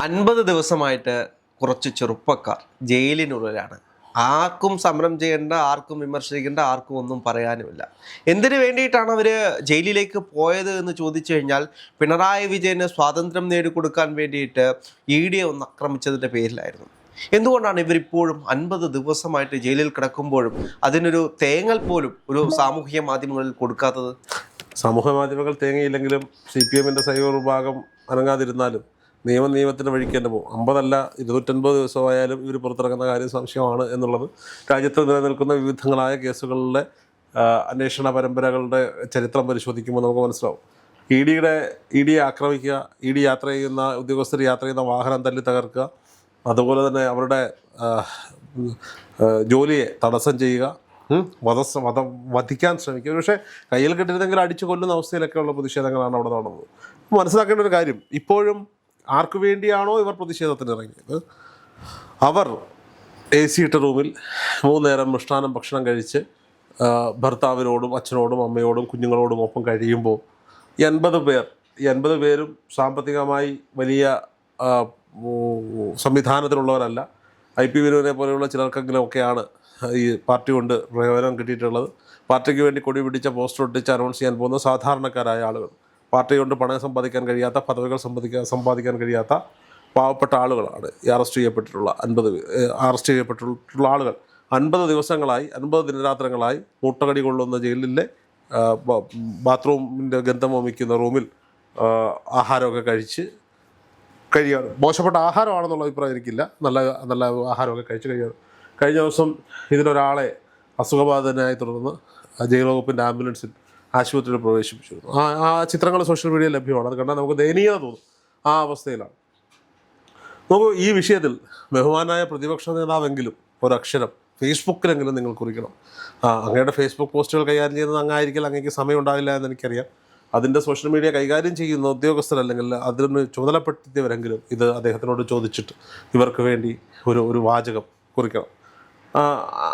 50 ദിവസമായിട്ട് കുറച്ച് ചെറുപ്പക്കാർ ജയിലിനുള്ളിലാണ്. ആർക്കും സമരം ചെയ്യേണ്ട, ആർക്കും വിമർശിക്കേണ്ട, ആർക്കും ഒന്നും പറയാനുമില്ല. എന്തിനു വേണ്ടിയിട്ടാണ് അവർ ജയിലിലേക്ക് പോയത് എന്ന് ചോദിച്ചു കഴിഞ്ഞാൽ, പിണറായി വിജയന് സ്വാതന്ത്ര്യം നേടിക്കൊടുക്കാൻ വേണ്ടിയിട്ട് ED ഒന്ന് ആക്രമിച്ചതിൻ്റെ പേരിലായിരുന്നു. എന്തുകൊണ്ടാണ് ഇവരിപ്പോഴും 50 ദിവസമായിട്ട് ജയിലിൽ കിടക്കുമ്പോഴും അതിനൊരു തേങ്ങൽ പോലും ഒരു സാമൂഹിക മാധ്യമങ്ങളിൽ കൊടുക്കാത്തത്? സമൂഹ മാധ്യമങ്ങൾ തേങ്ങയില്ലെങ്കിലും CPM-ൻ്റെ സൈബർ വിഭാഗം അനങ്ങാതിരുന്നാലും നിയമത്തിൻ്റെ വഴിക്ക് തന്നെ പോകും. 50 250 ദിവസമായാലും ഇവർ പുറത്തിറങ്ങുന്ന കാര്യം സംശയമാണ് എന്നുള്ളത് രാജ്യത്ത് നിലനിൽക്കുന്ന വിവിധങ്ങളായ കേസുകളിലെ അന്വേഷണ പരമ്പരകളുടെ ചരിത്രം പരിശോധിക്കുമ്പോൾ നമുക്ക് മനസ്സിലാവും. ED ആക്രമിക്കുക, ED യാത്ര ചെയ്യുന്ന ഉദ്യോഗസ്ഥർ യാത്ര ചെയ്യുന്ന വാഹനം തല്ലി തകർക്കുക, അതുപോലെ തന്നെ അവരുടെ ജോലിയെ തടസ്സം ചെയ്യുക, വധിക്കാൻ ശ്രമിക്കുക. പക്ഷേ കയ്യിൽ കിട്ടിയിരുന്നെങ്കിൽ അടിച്ചു കൊല്ലുന്ന അവസ്ഥയിലൊക്കെയുള്ള പ്രതിഷേധങ്ങളാണ് അവിടെ നടന്നത്. മനസ്സിലാക്കേണ്ട ഒരു കാര്യം, ഇപ്പോഴും ആർക്കു വേണ്ടിയാണോ ഇവർ പ്രതിഷേധത്തിന് ഇറങ്ങിയത്, അവർ AC ഇട്ട റൂമിൽ 3 നേരം മൃഷ്ടാനം ഭക്ഷണം കഴിച്ച് ഭർത്താവിനോടും അച്ഛനോടും അമ്മയോടും കുഞ്ഞുങ്ങളോടും ഒപ്പം കഴിയുമ്പോൾ 80 പേരും സാമ്പത്തികമായി വലിയ സംവിധാനത്തിലുള്ളവരല്ല. IP വിനുവിനെ പോലെയുള്ള ചിലർക്കെങ്കിലും ഒക്കെയാണ് ഈ പാർട്ടി കൊണ്ട് പ്രയോജനം കിട്ടിയിട്ടുള്ളത്. പാർട്ടിക്ക് വേണ്ടി കൊടി പിടിച്ച പോസ്റ്റർ ഒട്ടിച്ച് അനൗൺസ് ചെയ്യാൻ പോകുന്ന സാധാരണക്കാരായ ആളുകൾ, പാർട്ടി കൊണ്ട് പണം സമ്പാദിക്കാൻ കഴിയാത്ത, പദവികൾ സമ്പാദിക്കാൻ കഴിയാത്ത പാവപ്പെട്ട ആളുകളാണ് ഈ അറസ്റ്റ് ചെയ്യപ്പെട്ടിട്ടുള്ള ആളുകൾ. 50 ദിവസങ്ങളായി, 50 ദിനരാത്രങ്ങളായി മുട്ടകടി കൊള്ളുന്ന ജയിലിലെ ബാത്റൂമിൻ്റെ ഗന്ധം വമിക്കുന്ന റൂമിൽ ആഹാരമൊക്കെ കഴിയാണ്. മോശപ്പെട്ട ആഹാരമാണെന്നുള്ള അഭിപ്രായം എനിക്കില്ല, നല്ല ആഹാരമൊക്കെ കഴിച്ച് കഴിയാണ്. കഴിഞ്ഞ ദിവസം ഇതിലൊരാളെ അസുഖബാധിതനായി തുടർന്ന് ജയിൽ വകുപ്പിൻ്റെ ആംബുലൻസിൽ ആശുപത്രിയിൽ പ്രവേശിപ്പിച്ചിരുന്നു. ആ ചിത്രങ്ങൾ സോഷ്യൽ മീഡിയയിൽ ലഭ്യമാണ്. അത് കണ്ടാൽ നമുക്ക് ദയനീയത തോന്നും. ആ അവസ്ഥയിലാണ്. നമുക്ക് ഈ വിഷയത്തിൽ ബഹുമാനായ പ്രതിപക്ഷ നേതാവെങ്കിലും ഒരക്ഷരം ഫേസ്ബുക്കിലെങ്കിലും നിങ്ങൾ കുറിക്കണം. അങ്ങയുടെ ഫേസ്ബുക്ക് പോസ്റ്റുകൾ കൈകാര്യം ചെയ്യുന്നത് അങ്ങായിരിക്കും, അങ്ങേക്ക് സമയം ഉണ്ടാവില്ല എന്ന് എനിക്കറിയാം. അതിൻ്റെ സോഷ്യൽ മീഡിയ കൈകാര്യം ചെയ്യുന്ന ഉദ്യോഗസ്ഥരല്ലെങ്കിൽ അതിന് ചുമതലപ്പെടുത്തിയവരെങ്കിലും ഇത് അദ്ദേഹത്തിനോട് ചോദിച്ചിട്ട് ഇവർക്ക് വേണ്ടി ഒരു വാചകം കുറിക്കണം.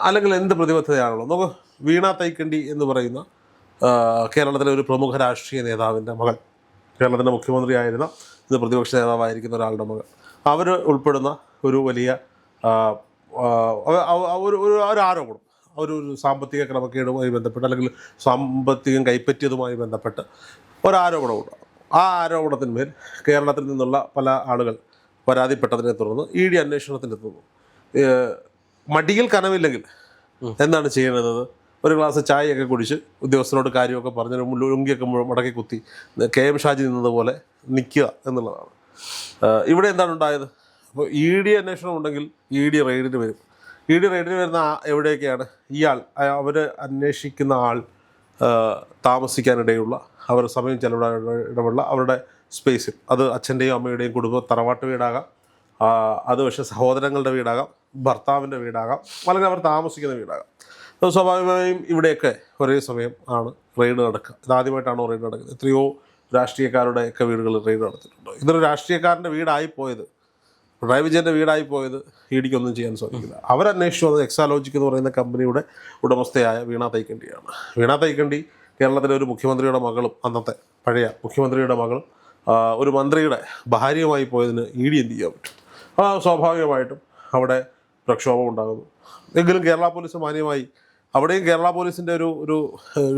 അല്ലെങ്കിൽ എന്ത് പ്രതിബദ്ധതയാണല്ലോ. നമുക്ക് വീണ തൈക്കണ്ടി എന്ന് പറയുന്ന കേരളത്തിലെ ഒരു പ്രമുഖ രാഷ്ട്രീയ നേതാവിൻ്റെ മകൾ, കേരളത്തിൻ്റെ മുഖ്യമന്ത്രിയായിരുന്ന ഇന്ന് പ്രതിപക്ഷ നേതാവായിരിക്കുന്ന ഒരാളുടെ മകൾ, അവർ ഉൾപ്പെടുന്ന ഒരു വലിയ ഒരു ആരോപണം, ഒരു സാമ്പത്തിക ക്രമക്കേടുമായി ബന്ധപ്പെട്ട് അല്ലെങ്കിൽ സാമ്പത്തികം കൈപ്പറ്റിയതുമായി ബന്ധപ്പെട്ട് ഒരാരോപണമുണ്ട്. ആ ആരോപണത്തിന്മേൽ കേരളത്തിൽ നിന്നുള്ള പല ആളുകൾ പരാതിപ്പെട്ടതിനെ തുടർന്ന് ED അന്വേഷണത്തിനെത്തുന്നു. മടിയിൽ കനമില്ലെങ്കിൽ എന്താണ് ചെയ്യുന്നത്? ഒരു ഗ്ലാസ് ചായയൊക്കെ കുടിച്ച് ഉദ്യോഗസ്ഥരോട് കാര്യമൊക്കെ പറഞ്ഞ് ലുങ്കിയൊക്കെ മുടക്കി കുത്തി KM ഷാജി നിന്നതുപോലെ നിൽക്കുക എന്നുള്ളതാണ്. ഇവിടെ എന്താണ് ഉണ്ടായത്? അപ്പോൾ ED അന്വേഷണം ഉണ്ടെങ്കിൽ ED റെയ്ഡിന് വരും. ED റെയ്ഡിന് വരുന്ന എവിടെയൊക്കെയാണ് അവർ അന്വേഷിക്കുന്ന ആൾ താമസിക്കാനിടയുള്ള, അവർ സമയം ചെലവിടാനിടമുള്ള അവരുടെ സ്പേസിൽ, അത് അച്ഛൻ്റെയും അമ്മയുടെയും കുടുംബം തറവാട്ട് വീടാകാം, അത് പക്ഷേ സഹോദരങ്ങളുടെ വീടാകാം, ഭർത്താവിൻ്റെ വീടാകാം, അല്ലെങ്കിൽ അവർ താമസിക്കുന്ന വീടാകാം. സ്വാഭാവികമായും ഇവിടെയൊക്കെ ഒരേ സമയം ആണ് റെയ്ഡ് നടക്കുക. ഇതാദ്യമായിട്ടാണോ റെയ്ഡ് നടക്കുന്നത്? എത്രയോ രാഷ്ട്രീയക്കാരുടെയൊക്കെ വീടുകളിൽ റെയ്ഡ് നടത്തിയിട്ടുണ്ട്. ഇതൊരു രാഷ്ട്രീയക്കാരൻ്റെ വീടായിപ്പോയത്, പിണറായി വിജയൻ്റെ വീടായിപ്പോയത് EDക്കൊന്നും ചെയ്യാൻ സാധിക്കില്ല. അവരന്വേഷിച്ചു വന്നത് എക്സാലോജിക് എന്ന് പറയുന്ന കമ്പനിയുടെ ഉടമസ്ഥയായ വീണ തൈക്കണ്ടിയാണ്. വീണ തൈക്കണ്ടി കേരളത്തിലെ ഒരു മുഖ്യമന്ത്രിയുടെ മകളും, അന്നത്തെ പഴയ മുഖ്യമന്ത്രിയുടെ മകളും ഒരു മന്ത്രിയുടെ ഭാര്യയുമായി പോയതിന് ED എന്ത് ചെയ്യാൻ പറ്റും? സ്വാഭാവികമായിട്ടും അവിടെ പ്രക്ഷോഭം ഉണ്ടാകുന്നു. എങ്കിലും കേരള പോലീസ് മാന്യമായി, അവിടെയും കേരള പോലീസിൻ്റെ ഒരു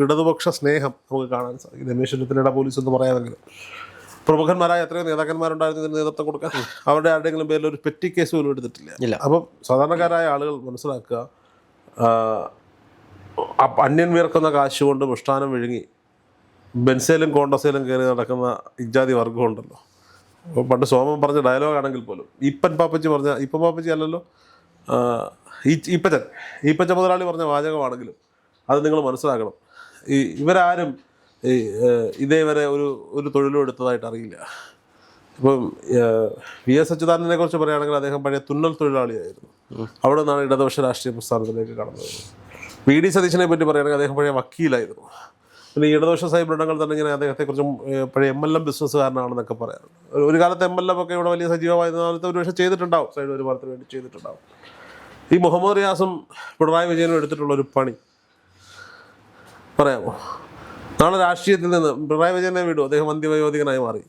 ഇടതുപക്ഷ സ്നേഹം നമുക്ക് കാണാൻ സാധിക്കും. രമേശ് ചെന്നിത്തലയുടെ പോലീസ് എന്ന് പറയാമെങ്കിലും പ്രമുഖന്മാരായ എത്രയോ നേതാക്കന്മാരുണ്ടായിരുന്നു ഇതിന് നേതൃത്വം കൊടുക്കാൻ. അവരുടെ ആരുടെയെങ്കിലും പേരിൽ ഒരു പെറ്റി കേസ് പോലും എടുത്തിട്ടില്ല. അപ്പം സാധാരണക്കാരായ ആളുകൾ മനസ്സിലാക്കുക, അന്യൻ വിയർക്കുന്ന കാശ് കൊണ്ട് മൃഷ്ടാനം വിഴുങ്ങി ബെൻസേലും കോണ്ടസേലും കയറി നടക്കുന്ന ഇജാതി വർഗമുണ്ടല്ലോ. അപ്പോൾ പണ്ട് സോമൻ പറഞ്ഞ ഡയലോഗ് ആണെങ്കിൽ പോലും ഇപ്പൻ പാപ്പച്ചി അല്ലല്ലോ, ഈപ്പച്ച മുതലാളി പറഞ്ഞ വാചകമാണെങ്കിലും അത് നിങ്ങൾ മനസ്സിലാക്കണം. ഇവരാരും ഇതേവരെ ഒരു തൊഴിലും എടുത്തതായിട്ട് അറിയില്ല. ഇപ്പം VS അച്യുതാനന്ദനെ കുറിച്ച് പറയുകയാണെങ്കിൽ അദ്ദേഹം പഴയ തുന്നൽ തൊഴിലാളിയായിരുന്നു. അവിടെ നിന്നാണ് ഇടതുപക്ഷ രാഷ്ട്രീയ പ്രസ്ഥാനത്തിലേക്ക് കടന്നത്. VD സതീശനെ പറ്റി പറയുകയാണെങ്കിൽ അദ്ദേഹം പഴയ വക്കീലായിരുന്നു. പിന്നെ ഈ ഇടതുപക്ഷ സൈബിടങ്ങൾ തന്നെ ഇങ്ങനെ അദ്ദേഹത്തെക്കുറിച്ചും പഴയ MLM ബിസിനസ്സുകാരനാണെന്നൊക്കെ പറയാറുണ്ട്. ഒരു കാലത്ത് MLM ഒക്കെ ഇവിടെ വലിയ സജീവമായിരുന്ന കാലത്ത് ഒരു പക്ഷേ ചെയ്തിട്ടുണ്ടാവും, സൈഡ് വരുമാനത്തിന് വേണ്ടി ചെയ്തിട്ടുണ്ടാവും. ഈ മുഹമ്മദ് റിയാസും പിണറായി വിജയനും എടുത്തിട്ടുള്ളൊരു പണി പറയാമോ? നാളെ രാഷ്ട്രീയത്തിൽ നിന്ന് പിണറായി വിജയനെ വിടും, അദ്ദേഹം അന്ത്യവയോധികനായി മാറി.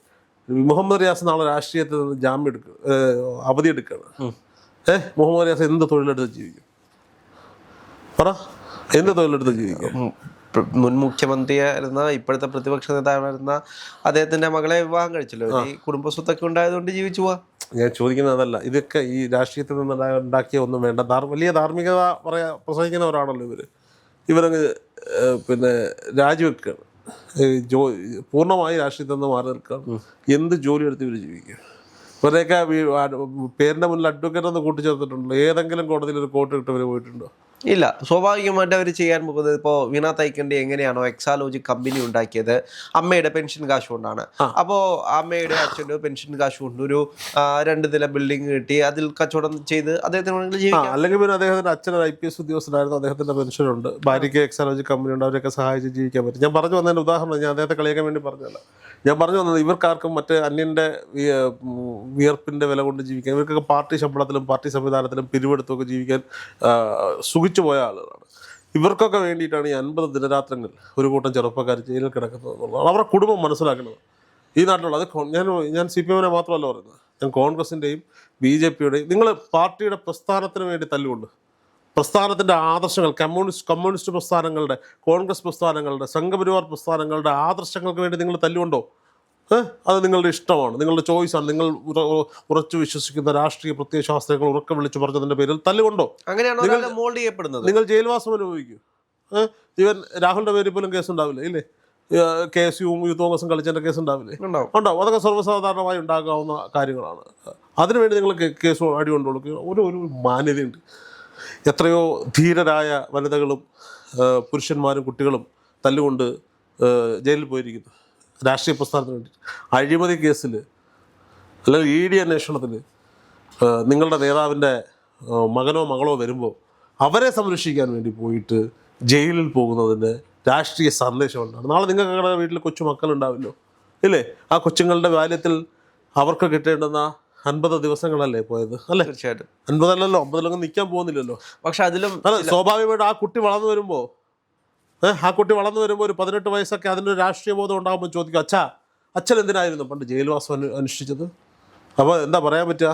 മുഹമ്മദ് റിയാസ് നാളെ രാഷ്ട്രീയത്തിൽ നിന്ന് ജാമ്യം അവധി എടുക്കുകയാണ്. മുഹമ്മദ് റിയാസ് എന്ത് തൊഴിലെടുത്ത് ജീവിക്കും? പറ, എന്ത് തൊഴിലെടുത്ത് ജീവിക്കും? മുൻ മുഖ്യമന്ത്രിയായിരുന്ന ഇപ്പോഴത്തെ പ്രതിപക്ഷ നേതാവായിരുന്ന അദ്ദേഹത്തിന്റെ മകളെ വിവാഹം കഴിച്ചല്ലോ. ഈ കുടുംബസ്വത്തൊക്കെ ഉണ്ടായതുകൊണ്ട് ജീവിച്ചു പോവാ. ഞാൻ ചോദിക്കുന്നത് അതല്ല. ഇതൊക്കെ ഈ രാഷ്ട്രീയത്തിൽ നിന്ന് ഉണ്ടാക്കിയ ഒന്നും വേണ്ട. വലിയ ധാർമ്മികത പ്രസംഗിക്കുന്നവരാണല്ലോ ഇവരങ്ങ് പിന്നെ രാജിവെക്കുകയാണ്. പൂർണ്ണമായി രാഷ്ട്രീയത്തിൽ നിന്ന് മാറി നിൽക്കുകയാണ്. എന്ത് ജോലി എടുത്ത് ഇവർ ജീവിക്കും? ഇവരെയൊക്കെ പേരിന്റെ മുന്നിൽ അഡ്വക്കേറ്റ് എന്ന് കൂട്ടിച്ചേർത്തിട്ടുണ്ടല്ലോ. ഏതെങ്കിലും കോടതിയിൽ ഒരു കോട്ട് കിട്ടവർ പോയിട്ടുണ്ടോ? ഇല്ല. സ്വാഭാവികമായിട്ട് അവർ ചെയ്യാൻ പോകുന്നത് ഇപ്പോൾ വീണ തൈക്കണ്ടി എങ്ങനെയാണോ എക്സാലോജി കമ്പനി ഉണ്ടാക്കിയത് അമ്മയുടെ പെൻഷൻ കാശ് കൊണ്ടാണ്. അപ്പോൾ അമ്മയുടെ അച്ഛൻ്റെ പെൻഷൻ കാശ് കൊണ്ട് ഒരു 2 നില ബിൽഡിംഗ് കിട്ടി, അതിൽ കച്ചവടം ചെയ്ത് അദ്ദേഹത്തിന് ജീവിക്കാം. അല്ലെങ്കിൽ പിന്നെ അദ്ദേഹത്തിന്റെ അച്ഛൻ IPS ഉദ്യോഗസ്ഥനായിരുന്നു, അദ്ദേഹത്തിന്റെ പെൻഷനുണ്ട്, ഭാര്യയ്ക്ക് എക്സാലോജി കമ്പനി ഉണ്ട്, അവരൊക്കെ സഹായിച്ച് ജീവിക്കാൻ പറ്റും. ഞാൻ പറഞ്ഞു വന്നതിന്റെ ഉദാഹരണം ഞാൻ അദ്ദേഹത്തെ കളിയാക്കാൻ വേണ്ടി പറഞ്ഞതല്ല. ഞാൻ പറഞ്ഞു വന്നത് ഇവർക്കാർക്കും മറ്റേ അന്യന്റെ വിയർപ്പിന്റെ വില കൊണ്ട് ജീവിക്കാൻ, ഇവർക്കൊക്കെ പാർട്ടി ശമ്പളത്തിലും പാർട്ടി സംവിധാനത്തിലും പിരിവെടുത്തൊക്കെ ജീവിക്കാൻ സുഖിച്ചു പോയ ആളുകളാണ്. ഇവർക്കൊക്കെ വേണ്ടിയിട്ടാണ് ഈ 50 ദിനരാത്രങ്ങൾ ഒരു കൂട്ടം ചെറുപ്പക്കാർ ജയിലിൽ കിടക്കുന്നത് എന്നുള്ളതാണ് അവരുടെ കുടുംബം മനസ്സിലാക്കുന്നത്. ഈ നാട്ടിലുള്ള അത് ഞാൻ CPM മാത്രമല്ല പറയുന്നത്, ഞാൻ കോൺഗ്രസിൻ്റെയും BJPയുടെയും. നിങ്ങൾ പാർട്ടിയുടെ പ്രസ്ഥാനത്തിന് വേണ്ടി തല്ലുകൊണ്ട്, പ്രസ്ഥാനത്തിൻ്റെ ആദർശങ്ങൾ, കമ്മ്യൂണിസ്റ്റ് പ്രസ്ഥാനങ്ങളുടെ, കോൺഗ്രസ് പ്രസ്ഥാനങ്ങളുടെ, സംഘപരിവാർ പ്രസ്ഥാനങ്ങളുടെ ആദർശങ്ങൾക്ക് വേണ്ടി നിങ്ങൾ തല്ലുകൊണ്ടോ? അത് നിങ്ങളുടെ ഇഷ്ടമാണ്, നിങ്ങളുടെ ചോയ്സാണ്. നിങ്ങൾ ഉറച്ചു വിശ്വസിക്കുന്ന രാഷ്ട്രീയ പ്രത്യയശാസ്ത്രങ്ങൾ ഉറക്കം വിളിച്ചു പറഞ്ഞതിൻ്റെ പേരിൽ തല്ലുകൊണ്ടോ നിങ്ങൾ ജയിൽവാസം അനുഭവിക്കൂ. ഈവൻ രാഹുലിൻ്റെ പേരിൽ പോലും കേസുണ്ടാവില്ല ഇല്ലേ? KSUവും യൂത്ത് കോൺഗ്രസും കളിച്ചതിൻ്റെ കേസ് ഉണ്ടാവില്ലേ? ഉണ്ടാവും. അതൊക്കെ സർവ്വസാധാരണമായി ഉണ്ടാകാവുന്ന കാര്യങ്ങളാണ്. അതിനുവേണ്ടി നിങ്ങൾ കേസ് അടി കൊണ്ടുകൊടുക്കുക. ഒരു മാന്യതയുണ്ട്. എത്രയോ ധീരരായ വനിതകളും പുരുഷന്മാരും കുട്ടികളും തല്ലുകൊണ്ട് ജയിലിൽ പോയിരിക്കുന്നു രാഷ്ട്രീയ പ്രസ്ഥാനത്തിന് വേണ്ടി. അഴിമതി കേസിൽ അല്ലെങ്കിൽ ED അന്വേഷണത്തിൽ നിങ്ങളുടെ നേതാവിൻ്റെ മകനോ മകളോ വരുമ്പോൾ അവരെ സംരക്ഷിക്കാൻ വേണ്ടി പോയിട്ട് ജയിലിൽ പോകുന്നതിൻ്റെ രാഷ്ട്രീയ സന്ദേശമുണ്ടാണ്. നാളെ നിങ്ങൾക്ക് വീട്ടിൽ കൊച്ചു മക്കളുണ്ടാവില്ലോ ഇല്ലേ? ആ കൊച്ചുങ്ങളുടെ ബാല്യത്തിൽ അവർക്ക് കിട്ടേണ്ടുന്ന 50 ദിവസങ്ങളല്ലേ പോയത് അല്ലേ? തീർച്ചയായിട്ടും 50 അല്ലല്ലോ, 50 നിൽക്കാൻ പോകുന്നില്ലല്ലോ. പക്ഷെ അതിലും സ്വാഭാവികമായിട്ട് ആ കുട്ടി വളർന്നു വരുമ്പോൾ ഒരു 18 വയസ്സൊക്കെ അതിൻ്റെ ഒരു രാഷ്ട്രീയ ബോധം ഉണ്ടാകുമ്പോൾ ചോദിക്കും, അച്ഛൻ എന്തിനായിരുന്നു പണ്ട് ജയിൽവാസം അനുഷ്ഠിച്ചത്? അപ്പോൾ എന്താ പറയാൻ പറ്റുക?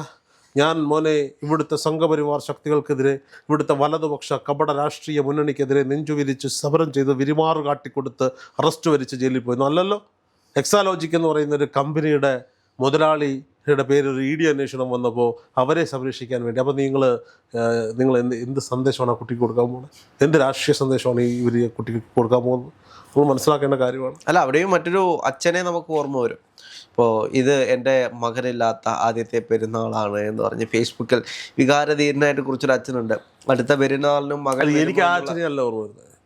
ഞാൻ മോനെ ഇവിടുത്തെ സംഘപരിവാർ ശക്തികൾക്കെതിരെ, ഇവിടുത്തെ വലതുപക്ഷ കപട രാഷ്ട്രീയ മുന്നണിക്കെതിരെ നെഞ്ചുവിരിച്ച് സമരം ചെയ്ത് വിരിമാറ് കാട്ടിക്കൊടുത്ത് അറസ്റ്റ് വരിച്ച് ജയിലിൽ പോയി. അല്ലല്ലോ. എക്സാലോജിക് എന്ന് പറയുന്ന ഒരു കമ്പനിയുടെ മുതലാളിയുടെ പേര് ഒരു ED അന്വേഷണം വന്നപ്പോൾ അവരെ സംരക്ഷിക്കാൻ വേണ്ടി. അപ്പോൾ നിങ്ങൾ എന്ത് സന്ദേശമാണ് ആ കുട്ടിക്ക് കൊടുക്കാൻ പോകുന്നത്? എന്ത് രാഷ്ട്രീയ സന്ദേശമാണ് ഇവർ കുട്ടിക്ക് കൊടുക്കാൻ പോകുന്നത്? നമ്മൾ മനസ്സിലാക്കേണ്ട കാര്യമാണ്. അല്ല, അവിടെയും മറ്റൊരു അച്ഛനെ നമുക്ക് ഓർമ്മ വരും. ഇപ്പോൾ ഇത് എൻ്റെ മകനില്ലാത്ത ആദ്യത്തെ പെരുന്നാളാണ് എന്ന് പറഞ്ഞ് ഫേസ്ബുക്കിൽ വികാരധീരനായിട്ട് കുറിച്ചൊരു അച്ഛനുണ്ട്. അടുത്ത പെരുന്നാളിനും മകൻ. എനിക്ക് ആ അച്ഛനെയല്ല ഓർമ്മ വരുന്നത്.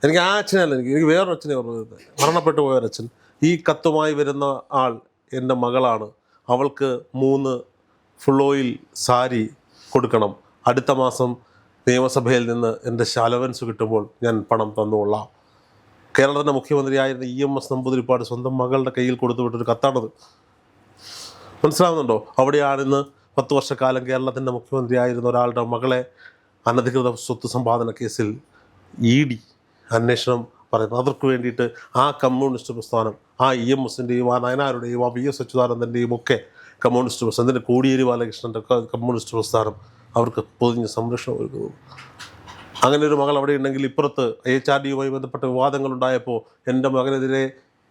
എനിക്ക് വേറൊരു അച്ഛനെ ഓർമ്മ വരുന്നത്. മരണപ്പെട്ടു പോയൊരച്ഛൻ. ഈ കത്തുമായി വരുന്ന ആൾ എൻ്റെ മകളാണ്, അവൾക്ക് 3 ഫുൾ ഓയിൽ സാരി കൊടുക്കണം, അടുത്ത മാസം നിയമസഭയിൽ നിന്ന് എൻ്റെ അലവൻസ് കിട്ടുമ്പോൾ ഞാൻ പണം തന്നുകൊള്ളാം. കേരളത്തിൻ്റെ മുഖ്യമന്ത്രിയായിരുന്ന EMS നമ്പൂതിരിപ്പാട് സ്വന്തം മകളുടെ കയ്യിൽ കൊടുത്തു വിട്ടൊരു കത്താണത്. മനസ്സിലാവുന്നുണ്ടോ? അവിടെയാണിന്ന് 10 വർഷക്കാലം കേരളത്തിൻ്റെ മുഖ്യമന്ത്രിയായിരുന്ന ഒരാളുടെ മകളെ അനധികൃത സ്വത്ത് സമ്പാദന കേസിൽ ED അന്വേഷണം പറയുന്നത്. അവർക്ക് വേണ്ടിയിട്ട് ആ കമ്മ്യൂണിസ്റ്റ് പ്രസ്ഥാനം, ആ EMSൻ്റെയും ആ നയനാരുടെയും ആ VS അച്യുതാനന്ദൻ്റെയും ഒക്കെ കമ്മ്യൂണിസ്റ്റ് പ്രസ്ഥാനം, കോടിയേരി ബാലകൃഷ്ണൻ്റെ കമ്മ്യൂണിസ്റ്റ് പ്രസ്ഥാനം അവർക്ക് പൊതിഞ്ഞ സംരക്ഷണം ഒരുക്കുന്നു. അങ്ങനെ ഒരു മകൾ അവിടെ ഉണ്ടെങ്കിൽ ഇപ്പുറത്ത് HRDയുമായി ബന്ധപ്പെട്ട വിവാദങ്ങളുണ്ടായപ്പോൾ എൻ്റെ മകനെതിരെ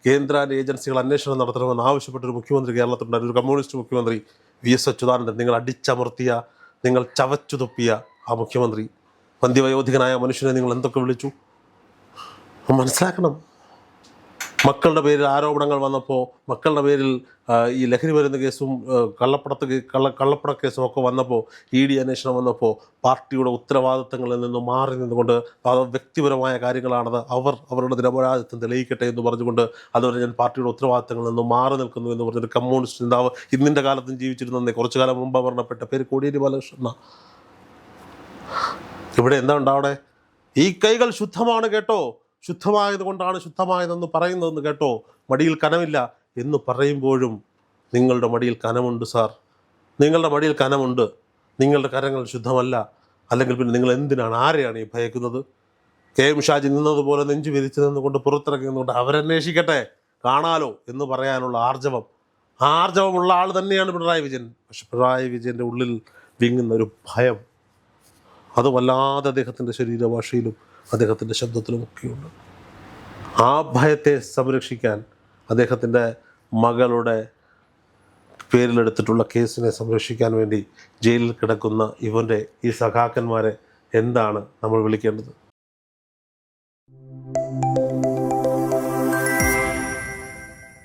കേന്ദ്ര ഏജൻസികൾ അന്വേഷണം നടത്തണമെന്ന് ആവശ്യപ്പെട്ടൊരു മുഖ്യമന്ത്രി കേരളത്തിലുണ്ടായിരുന്നു, ഒരു കമ്മ്യൂണിസ്റ്റ് മുഖ്യമന്ത്രി VS അച്യുതാനന്ദൻ. നിങ്ങൾ അടിച്ചമർത്തിയ, നിങ്ങൾ ചവച്ചു തൊപ്പിയ ആ മുഖ്യമന്ത്രി, പന്തിവയോധികനായ മനുഷ്യനെ നിങ്ങൾ എന്തൊക്കെ വിളിച്ചു? മനസ്സിലാക്കണം. മക്കളുടെ പേരിൽ ആരോപണങ്ങൾ വന്നപ്പോൾ, മക്കളുടെ പേരിൽ ഈ ലഹരി മരുന്ന് കേസും കള്ളപ്പണ കേസും ഒക്കെ വന്നപ്പോൾ, ED അന്വേഷണം വന്നപ്പോൾ പാർട്ടിയുടെ ഉത്തരവാദിത്തങ്ങളിൽ നിന്ന് മാറി നിന്നുകൊണ്ട് അത് വ്യക്തിപരമായ കാര്യങ്ങളാണത്, അവരുടെ നിരപരാധിത്വം തെളിയിക്കട്ടെ എന്ന് പറഞ്ഞുകൊണ്ട് അതുവരെ ഞാൻ പാർട്ടിയുടെ ഉത്തരവാദിത്തങ്ങളിൽ നിന്ന് മാറി നിൽക്കുന്നു എന്ന് പറഞ്ഞൊരു കമ്മ്യൂണിസ്റ്റ് നേതാവ് ഇന്നിൻ്റെ കാലത്തും ജീവിച്ചിരുന്നേ. കുറച്ചു കാലം മുമ്പ് മരണപ്പെട്ട പേര് കോടിയേരി ബാലകൃഷ്ണ. ഇവിടെ എന്താ ഉണ്ടാവടെ? ഈ കൈകൾ ശുദ്ധമാണ് കേട്ടോ, ശുദ്ധമായത് കൊണ്ടാണ് ശുദ്ധമായതെന്ന് പറയുന്നതെന്ന് കേട്ടോ, മടിയിൽ കനമില്ല എന്ന് പറയുമ്പോഴും നിങ്ങളുടെ മടിയിൽ കനമുണ്ട് സാർ, നിങ്ങളുടെ മടിയിൽ കനമുണ്ട്, നിങ്ങളുടെ കരങ്ങൾ ശുദ്ധമല്ല. അല്ലെങ്കിൽ പിന്നെ നിങ്ങൾ എന്തിനാണ്, ആരെയാണ് ഈ ഭയക്കുന്നത്? KM ഷാജി നിന്നതുപോലെ നെഞ്ചു വിരിച്ചു നിന്നുകൊണ്ട് പുറത്തിറക്കി നിന്നുകൊണ്ട് അവരന്വേഷിക്കട്ടെ, കാണാലോ എന്ന് പറയാനുള്ള ആർജവം ആർജവമുള്ള ആൾ തന്നെയാണ് പിണറായി വിജയൻ. പക്ഷെ പിണറായി വിജയൻ്റെ ഉള്ളിൽ വിങ്ങുന്ന ഒരു ഭയം, അത് വല്ലാതെ അദ്ദേഹത്തിൻ്റെ ശരീരഭാഷയിലും അദ്ദേഹത്തിൻ്റെ ശബ്ദത്തിലുമൊക്കെയുണ്ട്. ആ ഭയത്തെ സംരക്ഷിക്കാൻ അദ്ദേഹത്തിൻ്റെ മകളുടെ പേരിലെടുത്തിട്ടുള്ള കേസിനെ സംരക്ഷിക്കാൻ വേണ്ടി ജയിലിൽ കിടക്കുന്ന ഇവൻ്റെ ഈ സഖാക്കന്മാരെ എന്താണ് നമ്മൾ വിളിക്കേണ്ടത്?